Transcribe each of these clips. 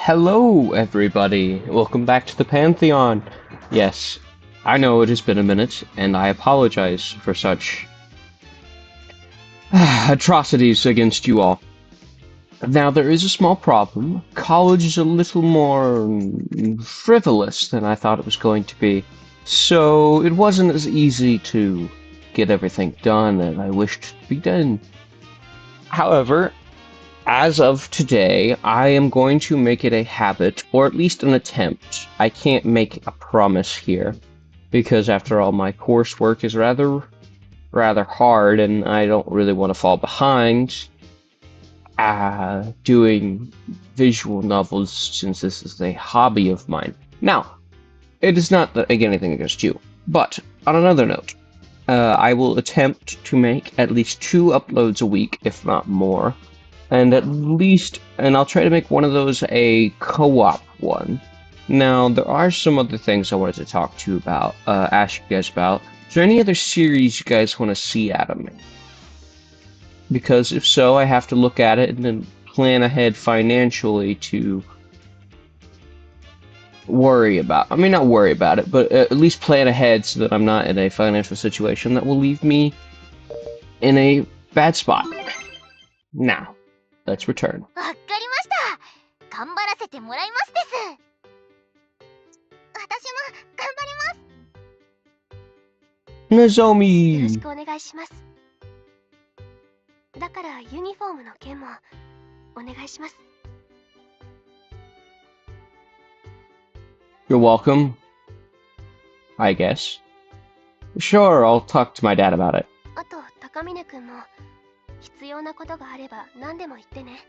Hello, everybody. Welcome back to the Pantheon. Yes, I know it has been a minute, and I apologize for such atrocities against you all. Now, there is a small problem. College is a little more frivolous than I thought it was going to be, so it wasn't as easy to get everything done that I wished to be done. However, as of today, I am going to make it a habit, or at least an attempt. I can't make a promise here, because after all, my coursework is rather hard, and I don't really want to fall behind doing visual novels, since this is a hobby of mine. Now, it is not anything against you, but on another note, I will attempt to make at least 2 uploads a week, if not more. And I'll try to make one of those a co-op one. Now, there are some other things I wanted to talk to you about, ask you guys about. Is there any other series you guys want to see out of me? Because if so, I have to look at it and then plan ahead financially to not worry about it, but at least plan ahead so that I'm not in a financial situation that will leave me in a bad spot. Now, let's return. わかりました。頑張らせてもらいますです。私も頑張ります。よろ Nozomi! しくお願いします。だからユニフォームの件もお願いします。You're welcome. I guess. Sure, I'll talk to my dad about it. あと高峰くんも必要なことがあれば何でも言ってね。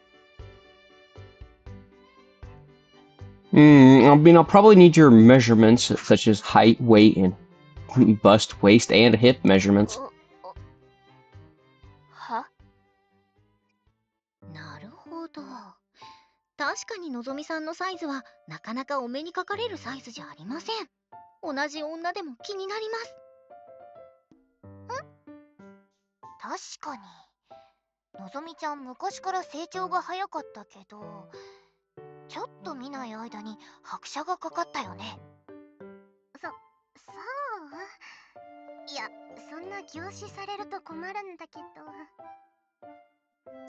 I'll probably need your measurements, such as height, weight, and bust, waist, and hip measurements. は？なるほど。確かにのぞみさんのサイズはなかなかお目にかかれるサイズじゃありません。同じ女でも気になります。確かに。のぞみちゃん昔から成長が早かったけど、ちょっと見ない間に拍車がかかったよね。そう。いや、そんな凝視されると困るんだけど。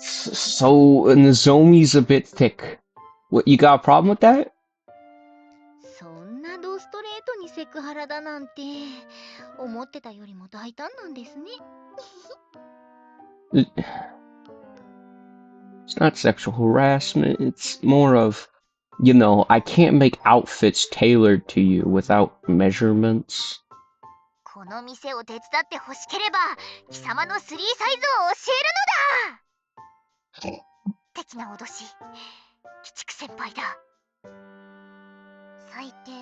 So, Nozomi's a bit thick. What, you got a problem with that? そんなドストレートにセクハラだなんて、思ってたよりも大胆なんですね。It's not sexual harassment, it's more of, I can't make outfits tailored to you without measurements. この店を手伝って欲しければ、貴様の3サイズを教えるのだ。的な脅し、鬼畜先輩だ。最低。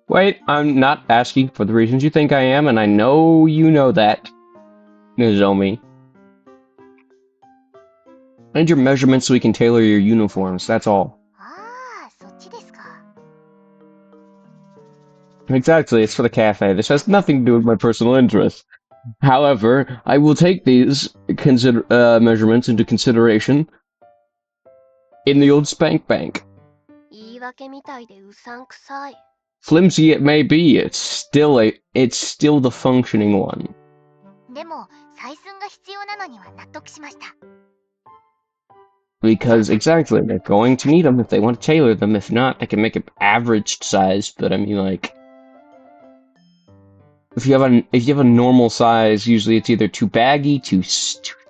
Wait, I'm not asking for the reasons you think I am, and I know you know that, Nozomi. I need your measurements so we can tailor your uniforms, that's all. ああ、そっちですか。Exactly, it's for the cafe. This has nothing to do with my personal interests. However, I will take these measurements into consideration in the old spank bank. 言い訳みたいでうさんくさい。Flimsy it may be, it's still the functioning one. でも、採寸が必要なのには納得しました。Because exactly, they're going to need them if they want to tailor them. If not, they can make it averaged size. But I mean, like, if you have a normal size, usually it's either too baggy, too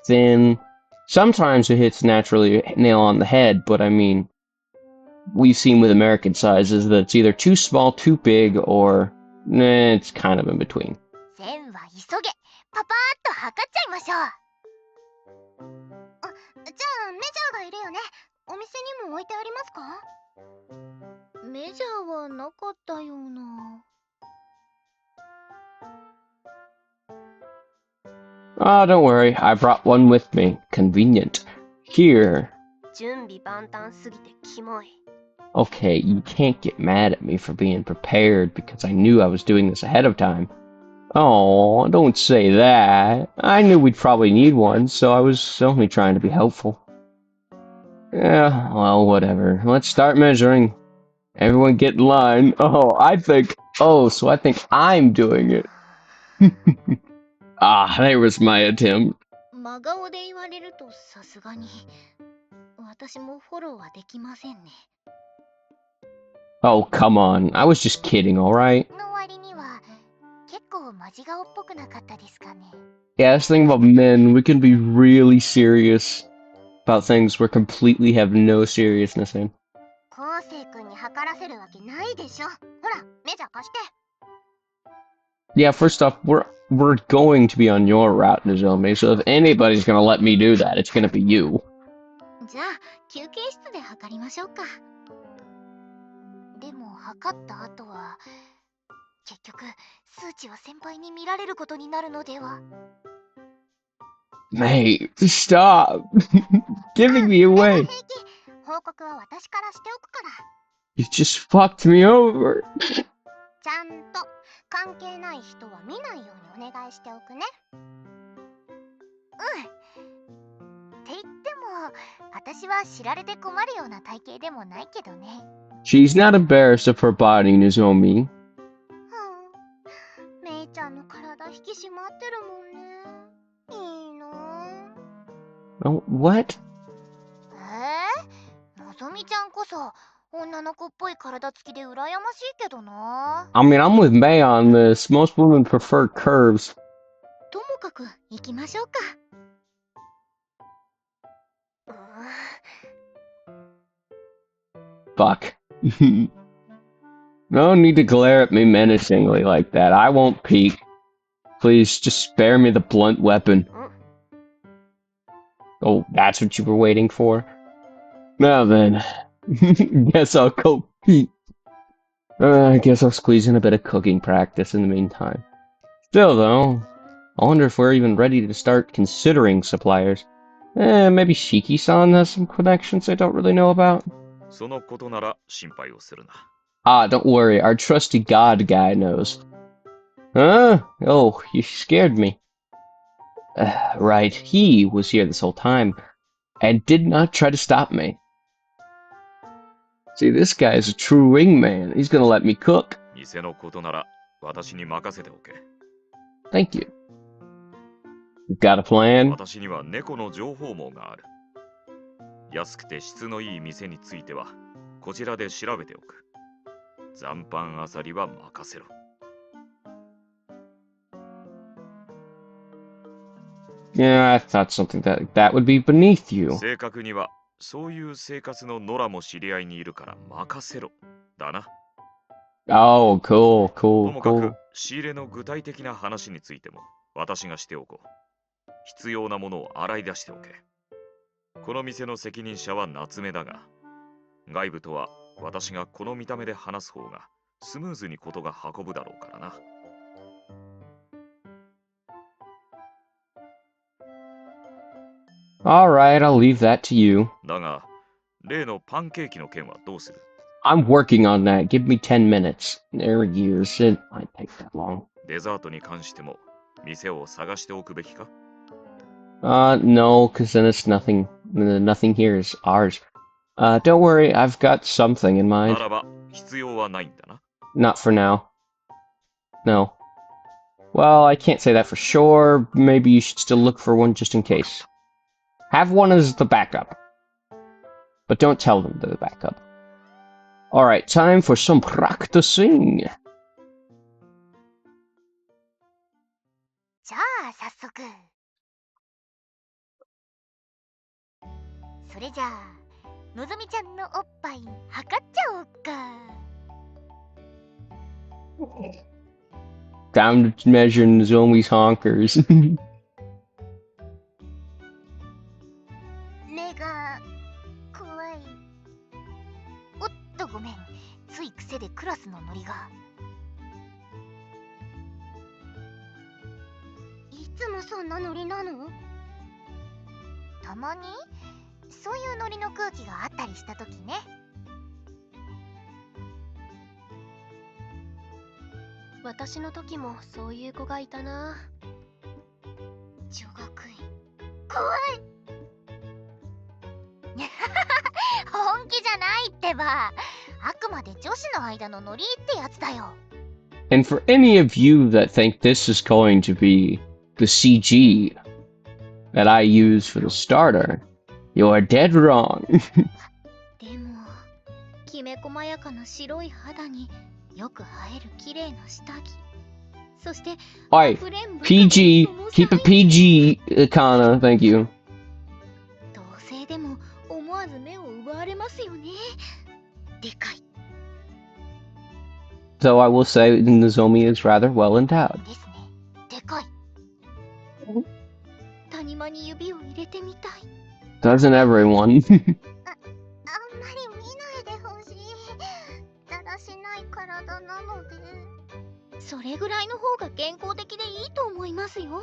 thin. Sometimes it hits naturally nail on the head, but I mean, we've seen with American sizes that it's either too small, too big, or it's kind of in between. 線は急げ。パパーっと測っちゃいましょう。あ、じゃあメジャーがいるよね。お店にも置いてありますか？メジャーはなかったような。Ah, don't worry, I brought one with me. Convenient. Here. 準備万端すぎてキモい。Okay, you can't get mad at me for being prepared because I knew I was doing this ahead of time. Oh, don't say that. I knew we'd probably need one, so I was only trying to be helpful. Yeah, well, whatever. Let's start measuring. Everyone get in line. So I think I'm doing it. Ah, there was my attempt. 真顔で言われるとさすがに私もフォローはできませんね。 Oh, come on. I was just kidding, alright? の割には結構マジ顔っぽくなかったですかね。 Yeah, this thing about men, we can be really serious about things we're completely have no seriousness in. 昴生君に測らせるわけないでしょ。ほら、メジャー貸して。 Yeah, first off, we're going to be on your route, Nozomi, so if anybody's gonna let me do that, it's gonna be you. じゃあ休憩室で測りましょうか。でも測った後は結局数値は先輩に見られることになるのでは。 Mate, stop giving me でも away. 平気、報告は私からしておくから。 You just fucked me over. ちゃんと関係ない人は見ないようにお願いしておくね。って言っても私は知られて困るような体型でもないけどね。 She's not embarrassed of her body, Nozomi. めいちゃんの体引き締まってるもんね。いいな。 Oh, what? のぞみちゃんこそ女の子っぽい体つきで羨ましいけどな。 I mean, I'm with May on this. Most women prefer curves. ともかく行きましょうか。Fuck. No need to glare at me menacingly like that. I won't peek. Please, just spare me the blunt weapon. Oh, that's what you were waiting for? Now then, guess I'll go peek. I guess I'll squeeze in a bit of cooking practice in the meantime. Still, though, I wonder if we're even ready to start considering suppliers. Maybe Shiki-san has some connections I don't really know about? そのことなら心配をするな。Ah, don't worry, our trusty god guy knows. Huh? Oh, you scared me. Right, he was here this whole time, and did not try to stop me. See, this guy is a true wingman. He's gonna let me cook. 店のことなら私に任せておけ。Thank you. You've got a plan? 私には猫の情報網がある。安くて質のいい店についてはこちらで調べておく。残飯あさりは任せろ。Yeah, I thought something that would be beneath you. 正確にはそういう生活の野良も知り合いにいるから任せろ。だな。Oh, cool, と cool, もか cool. く仕入れの具体的な話についても私がしておこう。必要なものを洗い出しておけ。この店の責任者は夏目だが、外部とは私がこの見た目で話す方がスムーズにことが運ぶだろうからな。Alright, I'll leave that to you. だが、例のパンケーキの件はどうする？ I'm working on that. Give me 10 minutes. There are years. It might take that long. デザートに関しても店を探しておくべきか？ No, because then it's nothing. Nothing here is ours. Don't worry, I've got something in な mind. らば必要はないんだな。 Not for now. No. Well, I can't say that for sure. Maybe you should still look for one just in case. Have one as the backup. But don't tell them they're the backup. Alright, time for some practicing. じゃあ早速。それじゃあのぞみちゃんのおっぱい測っちゃおうか。 Time to measure Nozomi's honkers. 目が怖い。おっとごめん、つい癖でクラスのノリが。いつもそんなノリなの？たまにそういうノリの空気があったりした時ね。 私私の時もそういう子がいたな。女学院。怖い。本気じゃないってば。あくまで女子の間のノリってやつだよ。And for any of you that think this is going to be the CG that I use for the starter, you are dead wrong. でも、きめ細やかな白い肌によく映える綺麗な下着。そして、Alright, PG, keep it PG, Kana, thank you. 同性でも思わず目を奪われますよね。でかい。Though I will say Nozomi is rather well endowed. ですね。でかい。谷間に指を入れてみたい。Doesn't everyone? あんまり見ないでほしい。だらしない体なので。それぐらいの方が健康的でいいと思いますよ。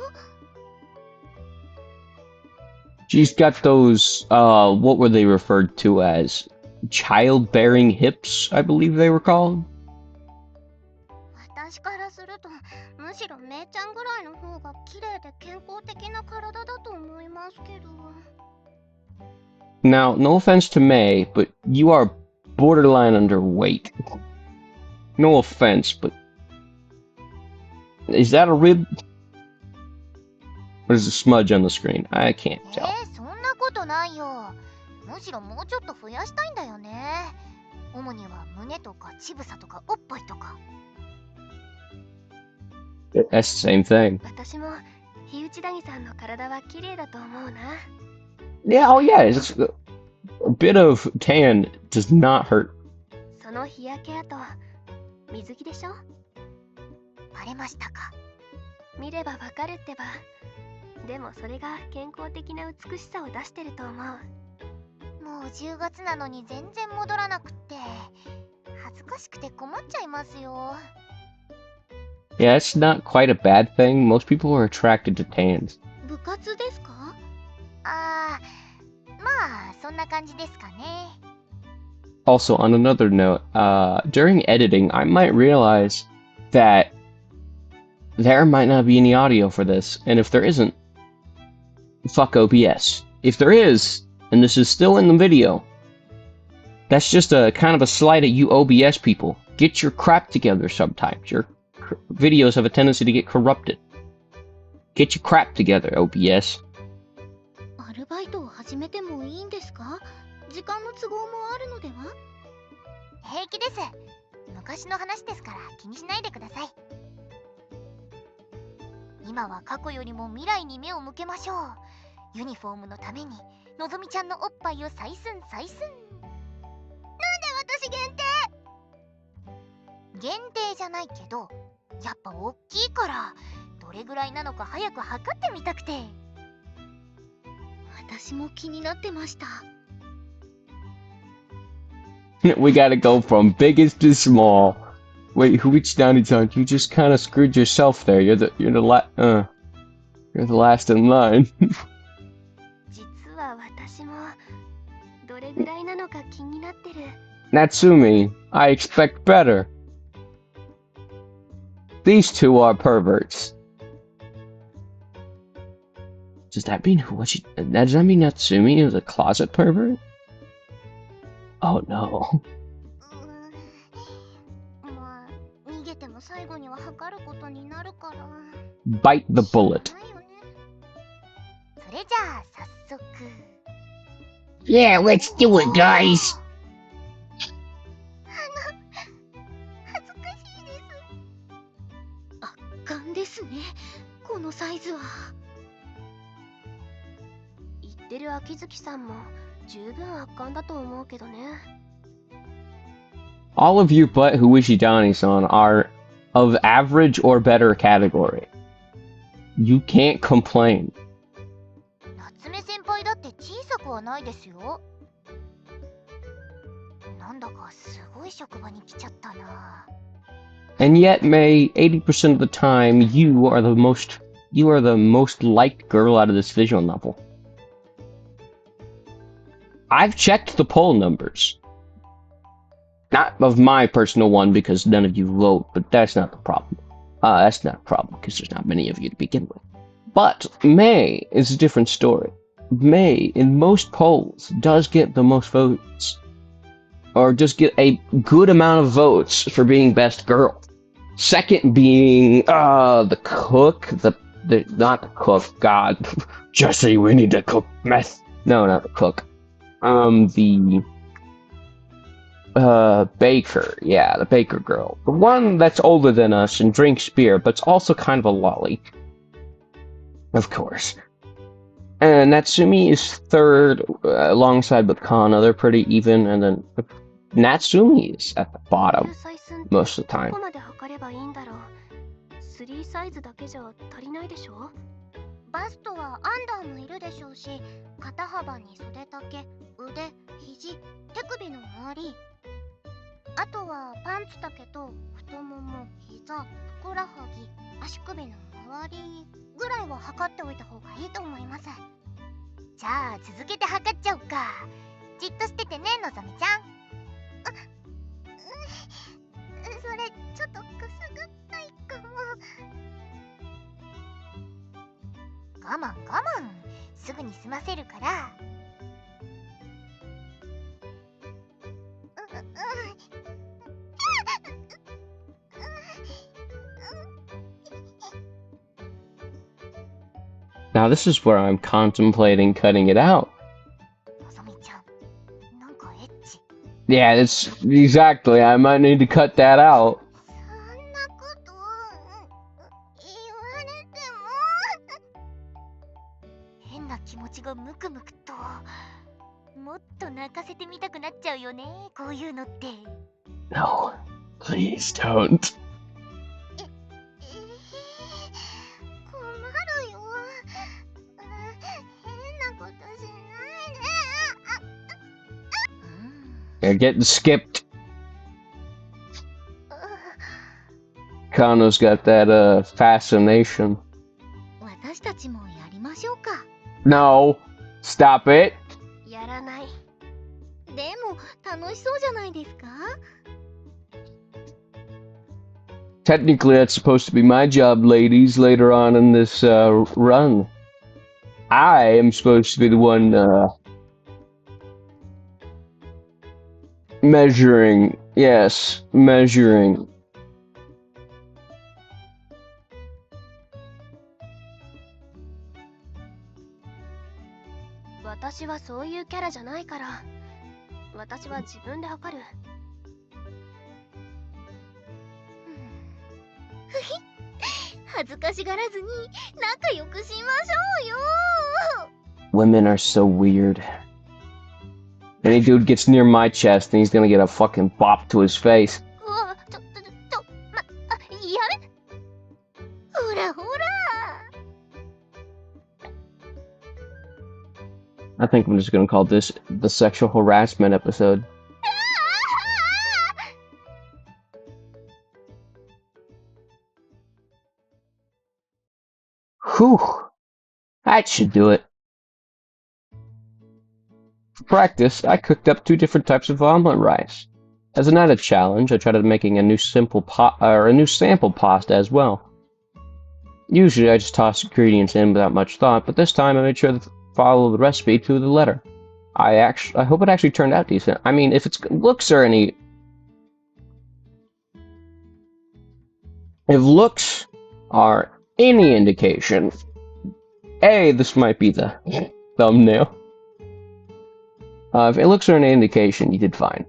She's got those, what were they referred to as? Childbearing hips, I believe they were called. 私からすると、むしろめいちゃんぐらいの方が綺麗で健康的な体だと思いますけど。Now, no offense to May, but you are borderline underweight. No offense, but... Is that a rib? Or is a smudge on the screen? I can't tell. そんなことないよ。むしろもうちょっと増やしたいんだよね。主には胸とか乳房とかおっぱいとか。That's the same thing. 私も日内谷さんの体は綺麗だと思うな。Yeah, oh yeah, it's, a bit of tan does not hurt. その日焼け跡、水着でしょ？バレましたか？見ればわかるってば。でもそれが健康的な美しさを出してると思う。もう10月なのに全然戻らなくって、恥ずかしくて困っちゃいますよ。Yeah, it's not quite a bad thing. Most people are attracted to tans. 部活ですか？まあそんな感じですかね。Also, on another note, during editing, I might realize that there might not be any audio for this, and if there isn't, fuck OBS. If there is, and this is still in the video, that's just a kind of a slight at you OBS people. Get your crap together sometimes. Your videos have a tendency to get corrupted. Get your crap together, OBS. アルバイトを始めてもいいんですか？時間の都合もあるのでは？平気です。昔の話ですから気にしないでください。今は過去よりも未来に目を向けましょう。ユニフォームのためにのぞみちゃんのおっぱいを採寸採寸。なんで私限定？限定じゃないけど、やっぱ大きいからどれぐらいなのか早く測ってみたくて。私も気になってました。We gotta go from biggest to small. Wait, who reached down his arm? You just kind of screwed yourself there. You're the last in line. 実は私もどれぐらいなのか気になってる。Natsumi, I expect better. These two are perverts. Does that mean does that mean Natsumi is a closet pervert? Oh no. まあ、逃げても最後には測ることになるから。Bite the bullet. ないよね。それじゃあ早速。Yeah, let's do it, guys. 恥ずかしいです。圧巻ですね、このサイズは。言ってる秋月さんも十分圧巻だと思うけどね。All of you but Huishidani-san are of average or better category. You can't complain. 夏目先輩だって小さくはないですよ。なんだかすごい職場に来ちゃったな。And yet, May, 80% of the time, you are the most liked girl out of this visual novel. I've checked the poll numbers. Not of my personal one because none of you vote, but that's not the problem. That's not a problem because there's not many of you to begin with. But May is a different story. May, in most polls, does get the most votes, or just get a good amount of votes for being best girl. Second being the cook, the not the cook. God, Jesse, we need to cook meth. No, not the cook. The baker. Yeah, the baker girl. The one that's older than us and drinks beer, but's also kind of a lolly. Of course. And Natsumi is third, alongside with Kana. They're pretty even, and then Natsumi is at the bottom most of the time. 3サイズだけじゃ足りないでしょ。バストはアンダーもいるでしょうし、肩幅に袖丈、腕、肘、手首の周り、あとはパンツ丈と太もも、膝、ふくらはぎ、足首の周りぐらいは測っておいた方がいいと思います。じゃあ続けて測っちゃおうか。じっとしててね、のぞみちゃん。それちょっとくすぐったいかも。我慢我慢、すぐに済ませるから。Now this is where I'm contemplating cutting it out. Yeah, it's exactly. I might need to cut that out. No, please don't. You're getting skipped. Kano's got that fascination. No, stop it. Technically, that's supposed to be my job, ladies, later on in this run. I am supposed to be the one measuring. Yes, measuring. Women are so weird. Any dude gets near my chest and he's gonna get a fucking bop to his face. I think I'm just gonna call this the sexual harassment episode. Whew. That should do it. For practice, I cooked up 2 different types of omelet rice. As an added challenge, I tried making a new sample pasta as well. Usually, I just toss ingredients in without much thought, but this time I made sure to follow the recipe to the letter. I hope it actually turned out decent. I mean, if its looks are any... If looks are any indication, A, this might be the thumbnail. If it looks are any indication, you did fine.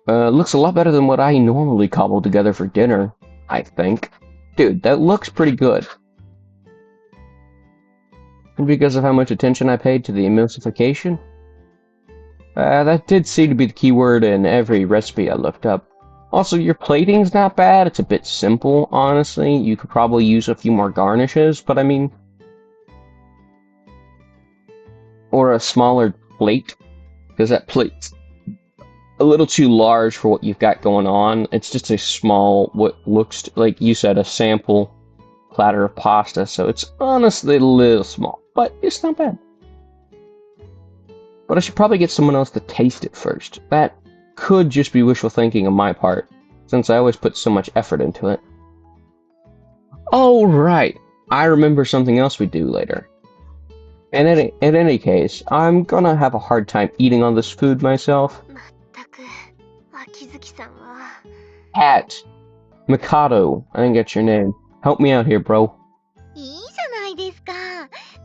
Looks a lot better than what I normally cobble together for dinner, I think. Dude, that looks pretty good. And because of how much attention I paid to the emulsification? That did seem to be the key word in every recipe I looked up. Also, your plating's not bad. It's a bit simple, honestly. You could probably use a few more garnishes, but I mean... Or a smaller plate, because that plate's a little too large for what you've got going on. It's just a small, what looks like you said, a sample platter of pasta, so it's honestly a little small, but it's not bad. But I should probably get someone else to taste it first. That could just be wishful thinking on my part. since I always put so much effort into it. Oh, right. I remember something else we do later. In any case, I'm gonna have a hard time eating on this food myself. まったく秋月さんは Cat. Mikado. I didn't get your name. Help me out here, bro. いいじゃないですか。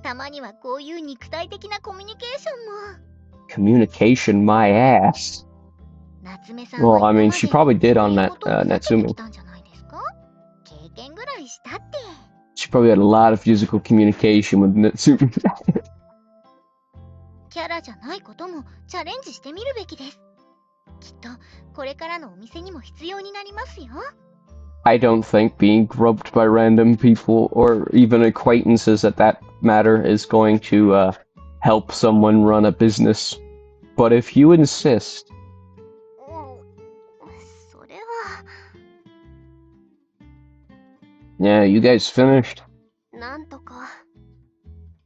たまにはこういう肉体的なコミュニケーションも。 Communication, my ass. 夏目さん Well, は I 今 mean, ま she で probably did そう on いう that ことをなさってき Natsumi. たんじゃないですか。経験ぐらいしたって。 She probably had a lot of physical communication with Natsumi. キャラじゃないこともチャレンジしてみるべきです。きっとこれからのお店にも必要になりますよ。 I don't think being groped by random people or even acquaintances at that matter is going to help someone run a business. But if you insist, それは yeah, you guys finished? なんとか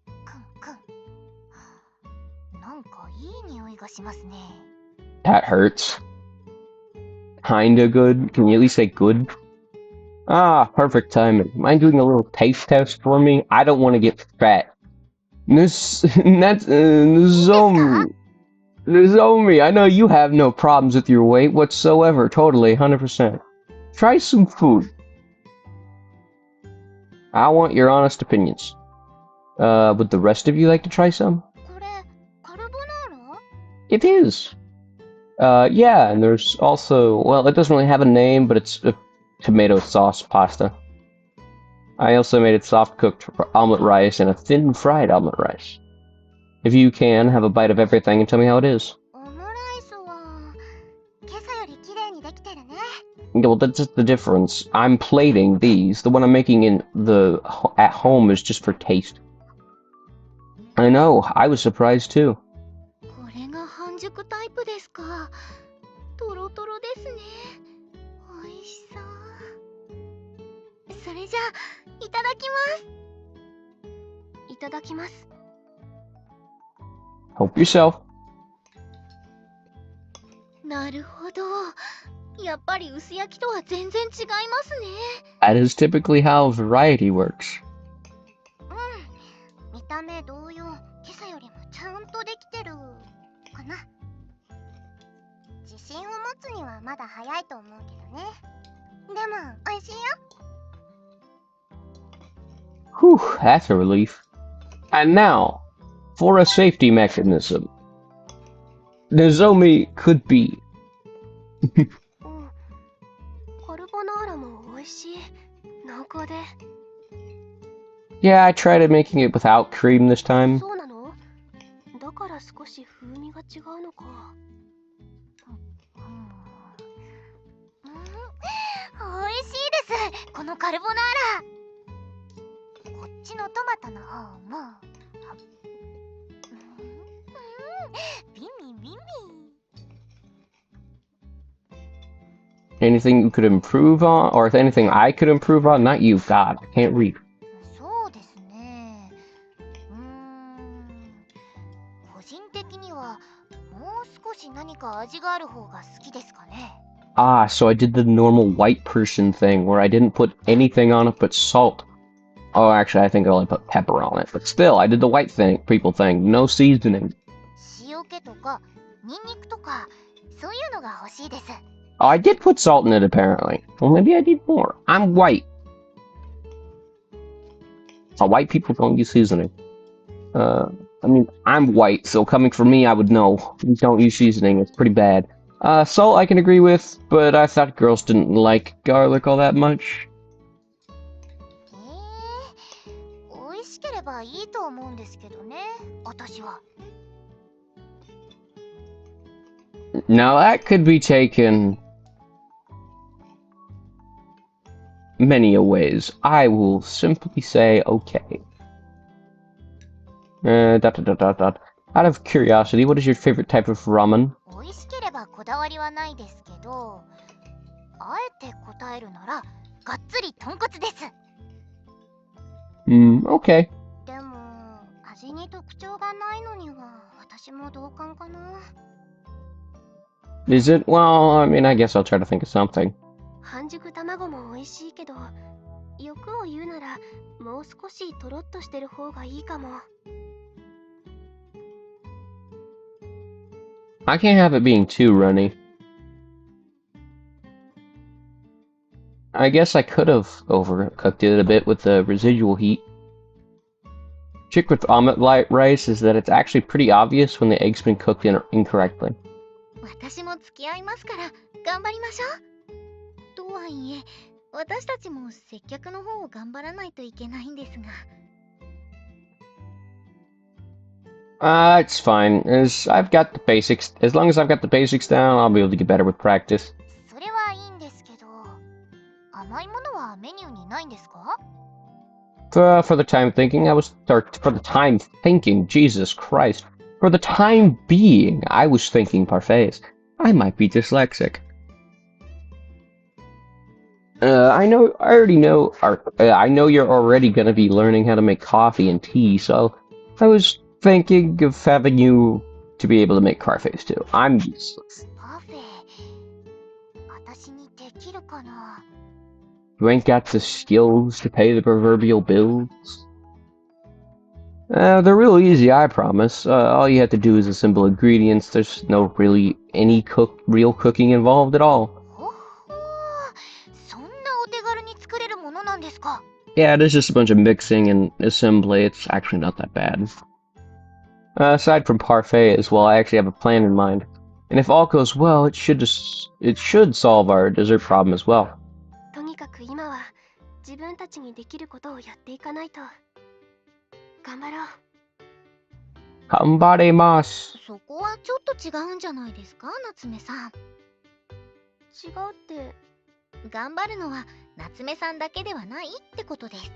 くんくん。なんかいい匂いがしますね。 That hurts. Kinda good. Can you at least say good? Ah, perfect timing. Mind doing a little taste test for me? I don't want to get fat. Nozomi. Nozomi, I know you have no problems with your weight whatsoever. Totally, 100%. Try some food. I want your honest opinions. Would the rest of you like to try some? これカルボナーラ？ It is. Yeah, and there's also, well, it doesn't really have a name, but it's a tomato sauce pasta. I also made it soft-cooked omelet rice and a thin-fried omelet rice. If you can, have a bite of everything and tell me how it is. オムライスは今朝より綺麗にできてるね。 Yeah, well, that's just the difference. I'm plating these. The one I'm making at home is just for taste. I know, I was surprised too. これが半熟タイプですか。トロトロですね。美味しそう。それじゃあいただきます。いただきます。 Help yourself. なるほど。やっぱり薄焼きとは全然違いますね。 That is typically how variety works. 見た目同様、今朝よりもちゃんとできてるかな。自信を持つにはまだ早いと思うけどね。でも美味しいよ。 Whew, that's a relief. And now, for a safety mechanism. Nozomi could be. カルボナーラも美味しい。濃厚で。 Yeah, I tried making it without cream this time. そうなの？だから少し風味が違うのか。美味しいです。このカルボナーラ。こっちのトマトの方も。ビミビミ。 Anything you could improve on, or if anything I could improve on? Not you, God, I can't read. そうですね。個人的にはもう少し何か味がある方が好きですかね。 Ah, so I did the normal white person thing where I didn't put anything on it but salt. Oh, actually, I think I only put pepper on it, but still, I did the white people thing, no seasoning. 塩気とかニンニクとかそういうのが欲しいです。 Oh, I did put salt in it, apparently. Well, maybe I did more. I'm white. So white people don't use seasoning. I mean, I'm white, so coming from me, I would know. We don't use seasoning, it's pretty bad. Salt I can agree with, but I thought girls didn't like garlic all that much. 美味しければいいと思うんですけどね、私は。 Now that could be taken many a ways. I will simply say okay. Out of curiosity, what is your favorite type of ramen? 美味しければこだわりはないですけど、あえて答えるならがっつり豚骨です。 Okay. でも味に特徴がないのには私も同感かな。 Is it? Well, I mean, I guess I'll try to think of something. 半熟卵も美味しいけど、欲を言うならもう少しとろっとしてる方がいいかも。I can't have it being too runny. I guess I could have overcooked it a bit with the residual heat. Trick with omelet light rice is that it's actually pretty obvious when the egg's been cooked incorrectly. 私も付き合いますから頑張りましょう。とはいえ、私たちも接客の方を頑張らないといけないんですが。It's fine. As long as I've got the basics down, I'll be able to get better with practice. それはいいんですけど、甘いものはメニューにないんですか？ For the time thinking, Jesus Christ. For the time being, I was thinking parfaits. I might be dyslexic. I know you're already gonna be learning how to make coffee and tea, so I was thinking of having you to be able to make parfaits too. I'm useless. パフェ、私にできるかな？ You ain't got the skills to pay the proverbial bills. They're real easy, I promise. All you have to do is assemble ingredients. There's no really any real cooking involved at all. ほほー、そんなお手軽に作れるものなんですか？ Yeah, it is just a bunch of mixing and assembly. It's actually not that bad. Aside from parfait as well, I actually have a plan in mind. And if all goes well, it should solve our dessert problem as well. とにかく今は自分たちにできることをやっていかないと。頑張ろう。Ganbaremasu. そこはちょっと違うんじゃないですか、夏目さん。違うって。頑張るのは夏目さんだけではないってことです。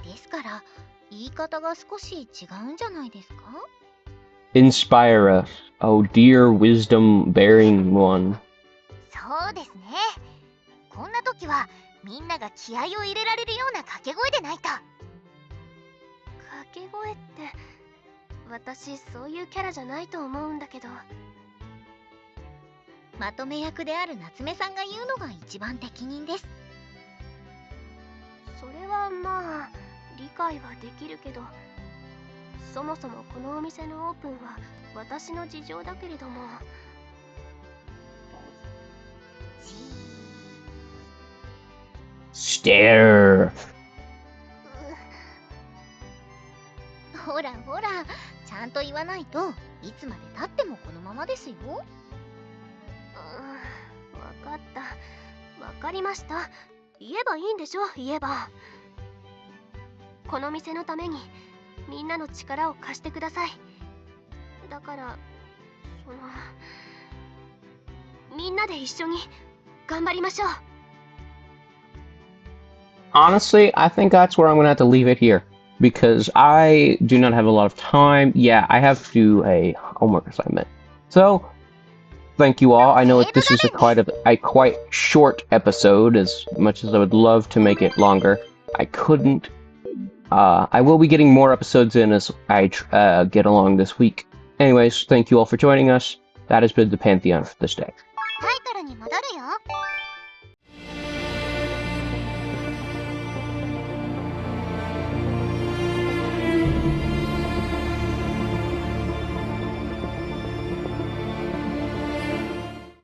ですから言い方が少し違うんじゃないですか？ Inspire us, oh dear wisdom-bearing one. そうですね。こんな時はみんなが気合を入れられるような掛け声でないと。掛け声って私そういうキャラじゃないと思うんだけど。まとめ役である夏目さんが言うのが一番適任です。それはまあ理解はできるけど、そもそもこのお店のオープンは私の事情だけれども。Stare. ほらほら、ちゃんと言わないといつまで経ってもこのままですよ。わかった。わかりました。言えばいいんでしょ、言えば。この店のためにみんなの力を貸してください。だからみんなで一緒に頑張りましょう。Honestly, I think that's where I'm gonna have to leave it here. Because I do not have a lot of time. Yeah, I have to do a homework assignment. So, thank you all. I know this is a quite short episode, as much as I would love to make it longer. I couldn't. I will be getting more episodes in as I get along this week. Anyways, thank you all for joining us. That has been the Pantheon for this day. タイトルに戻るよ。